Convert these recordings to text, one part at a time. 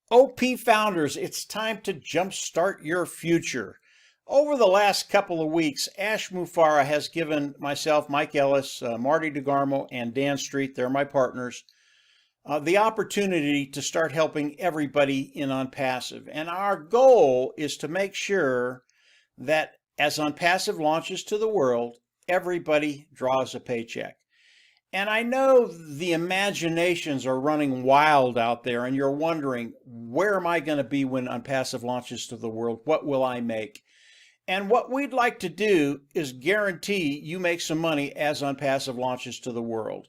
OP founders, it's time to jumpstart your future. Over the last couple of weeks, Ash Mufareh has given myself, Mike Ellis, Marty DeGarmo, and Dan Street, they're my partners, the opportunity to start helping everybody in Onpassive. And our goal is to make sure that as Onpassive launches to the world, everybody draws a paycheck. And I know the imaginations are running wild out there, and you're wondering, where am I going to be when Onpassive launches to the world? What will I make? And what we'd like to do is guarantee you make some money as Onpassive launches to the world.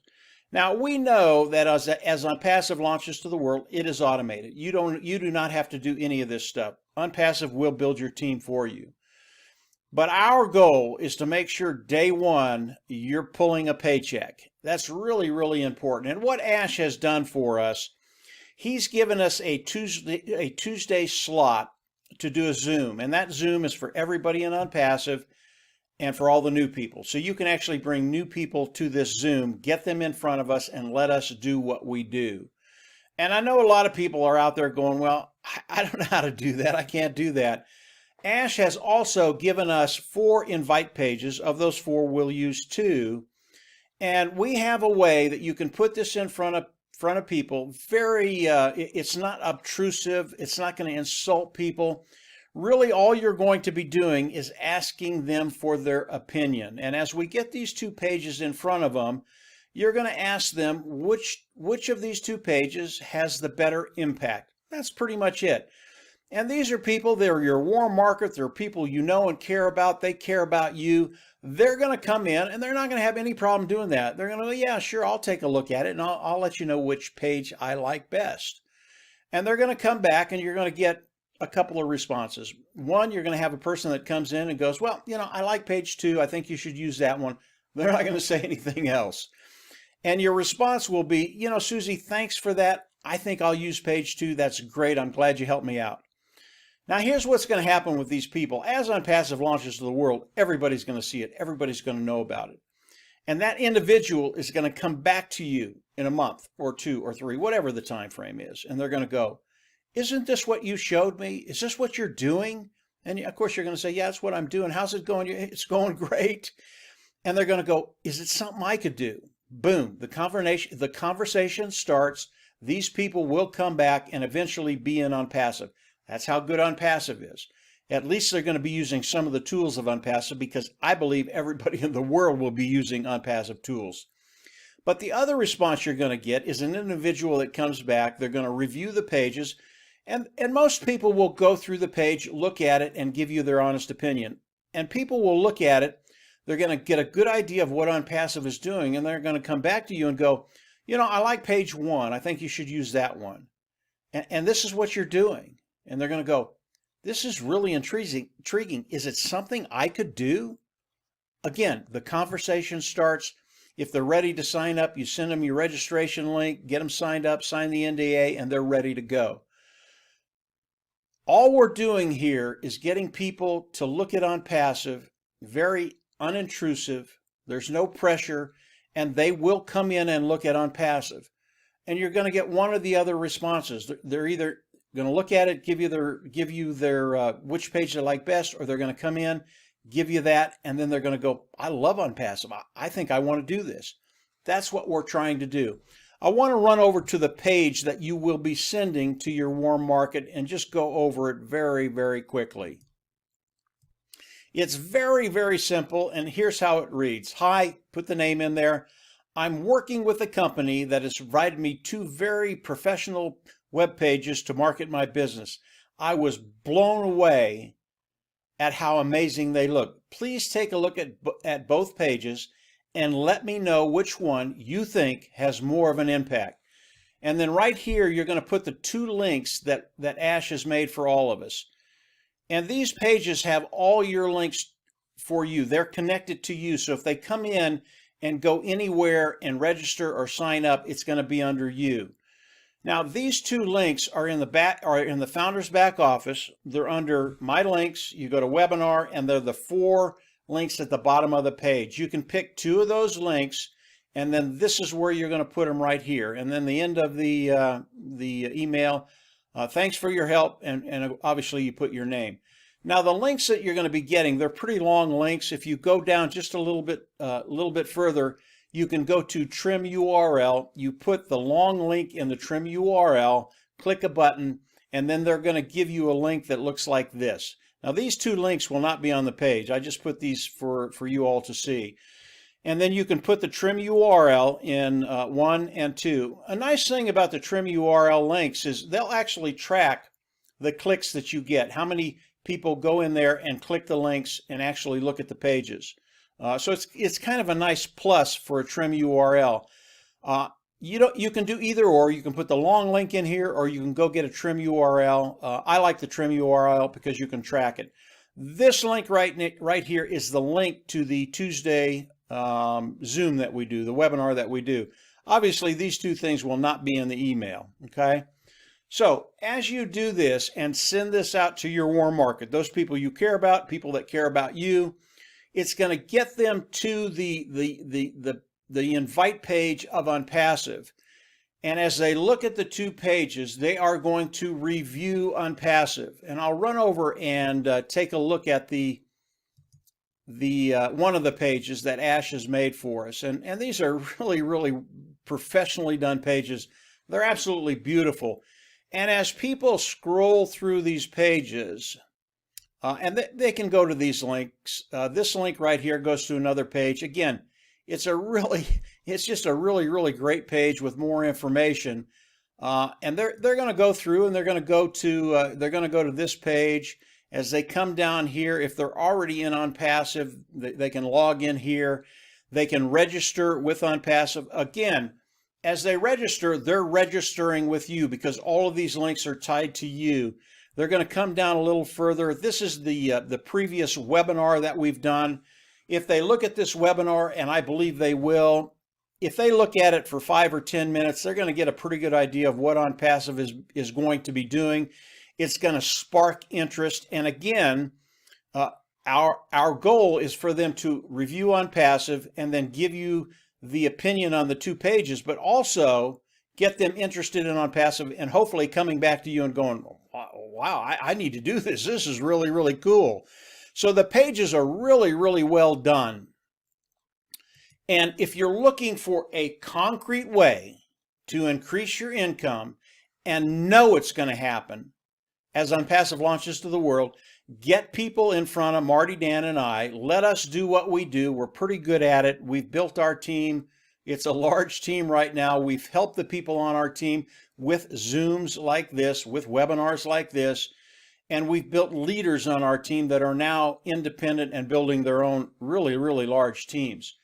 Now, we know that as Onpassive launches to the world, it is automated. You do not have to do any of this stuff. Onpassive will build your team for you. But our goal is to make sure day one you're pulling a paycheck. That's really, really important. And what Ash has done for us, he's given us a Tuesday slot to do a Zoom. And that Zoom is for everybody in Onpassive and for all the new people. So you can actually bring new people to this Zoom, get them in front of us, and let us do what we do. And I know a lot of people are out there going, well, I don't know how to do that. I can't do that. Ash has also given us 4 invite pages. Of those 4, we'll use 2. And we have a way that you can put this in front of people. It's not obtrusive. It's not going to insult people. Really, all you're going to be doing is asking them for their opinion. And as we get these 2 pages in front of them, you're going to ask them which of these 2 pages has the better impact. That's pretty much it. And these are people, they're your warm market, they're people you know and care about, they care about you. They're going to come in and they're not going to have any problem doing that. They're going to go, yeah, sure, I'll take a look at it and I'll let you know which page I like best. And they're going to come back and you're going to get a couple of responses. One, you're going to have a person that comes in and goes, well, I like page 2. I think you should use that one. They're not going to say anything else. And your response will be, Susie, thanks for that. I think I'll use page 2. That's great. I'm glad you helped me out. Now, here's what's going to happen with these people. As Onpassive launches to the world, everybody's going to see it. Everybody's going to know about it. And that individual is going to come back to you in a month or 2 or 3, whatever the time frame is. And they're going to go, isn't this what you showed me? Is this what you're doing? And of course, you're going to say, yeah, that's what I'm doing. How's it going? It's going great. And they're going to go, is it something I could do? Boom. The conversation starts. These people will come back and eventually be in Onpassive. That's how good Onpassive is. At least they're going to be using some of the tools of Onpassive, because I believe everybody in the world will be using Onpassive tools. But the other response you're going to get is an individual that comes back. They're going to review the pages, and most people will go through the page, look at it, and give you their honest opinion. And people will look at it. They're going to get a good idea of what Onpassive is doing, and they're going to come back to you and go, I like page 1. I think you should use that one. And this is what you're doing. And they're going to go, this is really intriguing. Is it something I could do? Again, the conversation starts. If they're ready to sign up, you send them your registration link, get them signed up, sign the NDA, and they're ready to go. All we're doing here is getting people to look at Onpassive, very unintrusive. There's no pressure, and they will come in and look at Onpassive. And you're going to get one or the other responses. They're either going to look at it, give you their which page they like best, or they're going to come in, give you that, and then they're going to go, I love Onpassive. I think I want to do this. That's what we're trying to do. I want to run over to the page that you will be sending to your warm market and just go over it very, very quickly. It's very, very simple, and here's how it reads. Hi, put the name in there. I'm working with a company that has provided me 2 very professional web pages to market my business. I was blown away at how amazing they look. Please take a look at both pages and let me know which one you think has more of an impact. And then right here, you're going to put the 2 links that Ash has made for all of us. And these pages have all your links for you. They're connected to you. So if they come in and go anywhere and register or sign up, it's going to be under you. Now, these 2 links are in the founder's back office. They're under my links. You go to webinar, and they're the 4 links at the bottom of the page. You can pick 2 of those links, and then this is where you're going to put them right here. And then the end of the email, Thanks for your help, and obviously you put your name. Now the links that you're going to be getting, they're pretty long links. If you go down just a little bit further, you can go to trim URL. You put the long link in the trim URL, click a button, and then they're going to give you a link that looks like this. Now these two links will not be on the page. I just put these for you all to see. And then you can put the trim URL in 1 and 2. A nice thing about the trim URL links is they'll actually track the clicks that you get, how many people go in there and click the links and actually look at the pages. So it's kind of a nice plus for a trim URL. You can do either or. You can put the long link in here, or you can go get a trim URL. I like the trim URL because you can track it. This link right here is the link to the Tuesday Zoom that we do, the webinar that we do. Obviously, these two things will not be in the email, okay? So as you do this and send this out to your warm market, those people you care about, people that care about you, it's going to get them to the invite page of Onpassive. And as they look at the two pages, they are going to review Onpassive. And I'll run over and take a look at the one of the pages that Ash has made for us. And these are really professionally done pages. They're absolutely beautiful. And as people scroll through these pages, and they can go to these links. This link right here goes to another page. Again, it's just a really great page with more information. And they're going to go through and they're going to go to this page. As they come down here, if they're already in Onpassive, they can log in here. They can register with Onpassive. Again, as they register, they're registering with you because all of these links are tied to you. They're going to come down a little further. This is the previous webinar that we've done. If they look at this webinar, and I believe they will, if they look at it for 5 or 10 minutes, they're going to get a pretty good idea of what Onpassive is going to be doing. It's going to spark interest. And again, our goal is for them to review Onpassive and then give you the opinion on the two pages, but also get them interested in Onpassive and hopefully coming back to you and going, wow, I need to do this. This is really cool. So the pages are really well done. And if you're looking for a concrete way to increase your income and know it's going to happen, as Onpassive launches to the world, get people in front of Marty, Dan, and I. Let us do what we do. We're pretty good at it. We've built our team. It's a large team right now. We've helped the people on our team with Zooms like this, with webinars like this, and we've built leaders on our team that are now independent and building their own really large teams.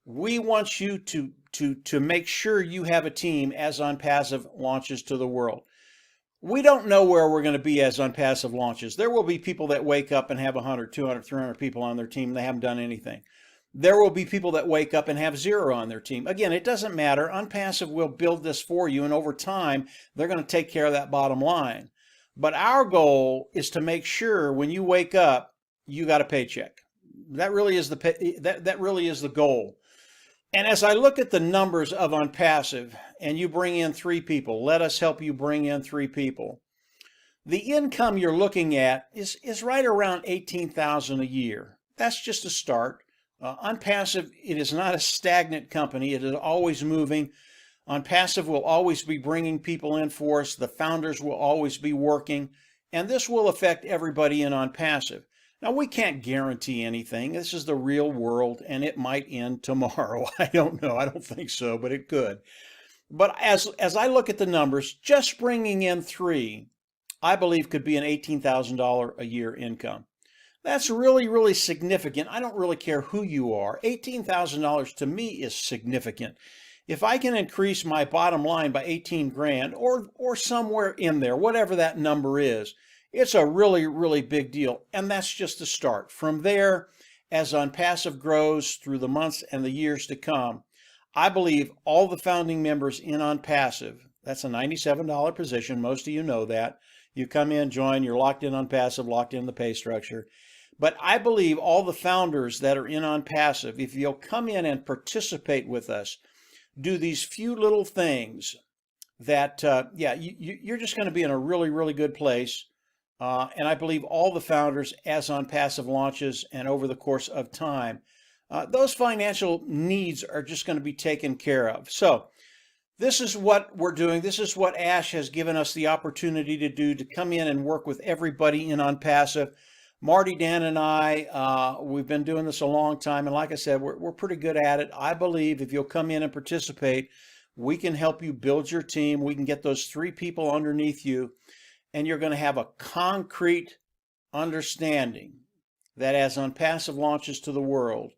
We want you to make sure you have a team as Onpassive launches to the world. We don't know where we're going to be as Onpassive launches. There will be people that wake up and have 100, 200, 300 people on their team and they haven't done anything. There will be people that wake up and have 0 on their team. Again, it doesn't matter. Onpassive will build this for you, and over time, they're going to take care of that bottom line. But our goal is to make sure when you wake up, you got a paycheck. That really is that really is the goal. And as I look at the numbers of Onpassive, and you bring in 3 people, let us help you bring in 3 people. The income you're looking at is right around $18,000 a year. That's just a start. Onpassive, it is not a stagnant company. It is always moving. Onpassive will always be bringing people in for us. The founders will always be working, and this will affect everybody in Onpassive. Now, we can't guarantee anything. This is the real world, and it might end tomorrow. I don't know. I don't think so, but it could. But as I look at the numbers, just bringing in 3, I believe could be an $18,000 a year income. That's really significant. I don't really care who you are. $18,000 to me is significant. If I can increase my bottom line by 18 grand or somewhere in there, whatever that number is, it's a really big deal. And that's just the start. From there, as Onpassive grows through the months and the years to come, I believe all the founding members in Onpassive, that's a $97 position. Most of you know that. You come in, join, you're locked in Onpassive, locked in the pay structure. But I believe all the founders that are in Onpassive, if you'll come in and participate with us, do these few little things, that, yeah, you're just going to be in a really, really good place. And I believe all the founders, as Onpassive launches and over the course of time, those financial needs are just going to be taken care of. So this is what we're doing. This is what Ash has given us the opportunity to do, to come in and work with everybody in Onpassive. Marty, Dan, and I, we've been doing this a long time. And like I said, we're pretty good at it. I believe if you'll come in and participate, we can help you build your team. We can get those 3 people underneath you, and you're going to have a concrete understanding that as Onpassive launches to the world,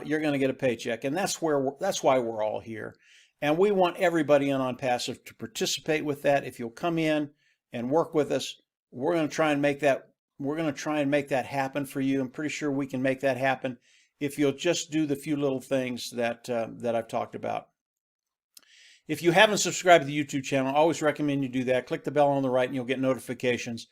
you're going to get a paycheck. And that's why we're all here. And we want everybody in Onpassive to participate with that. If you'll come in and work with us, we're going to try and make that happen for you. I'm pretty sure we can make that happen if you'll just do the few little things that I've talked about. If you haven't subscribed to the YouTube channel, I always recommend you do that. Click the bell on the right and you'll get notifications.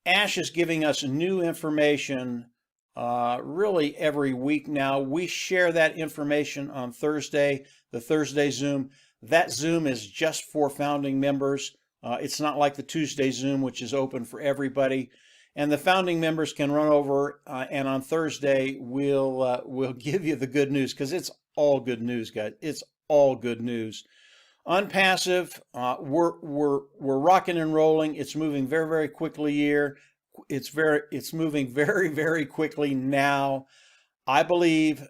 Ash is giving us new information really every week now. We share that information on Thursday, the Thursday Zoom. That Zoom is just for founding members. It's not like the Tuesday Zoom, which is open for everybody. And the founding members can run over, and on Thursday we'll give you the good news, because it's all good news, guys. It's all good news. Onpassive, we're rocking and rolling. It's moving very, very quickly here. It's moving very, very quickly now. I believe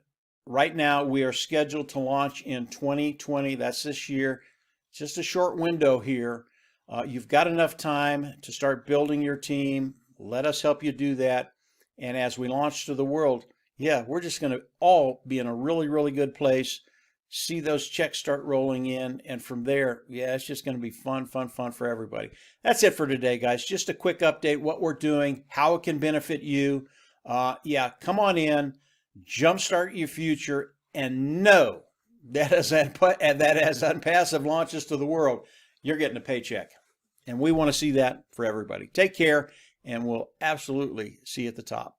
right now we are scheduled to launch in 2020. That's this year. Just a short window here. You've got enough time to start building your team. Let us help you do that. And as we launch to the world, yeah, we're just going to all be in a really, really good place. See those checks start rolling in, and from there, yeah, it's just going to be fun for everybody. That's it for today, guys. Just a quick update, what we're doing, how it can benefit you. Yeah, come on in, jumpstart your future, and know that as Onpassive launches to the world, you're getting a paycheck. And we want to see that for everybody. Take care, and we'll absolutely see you at the top.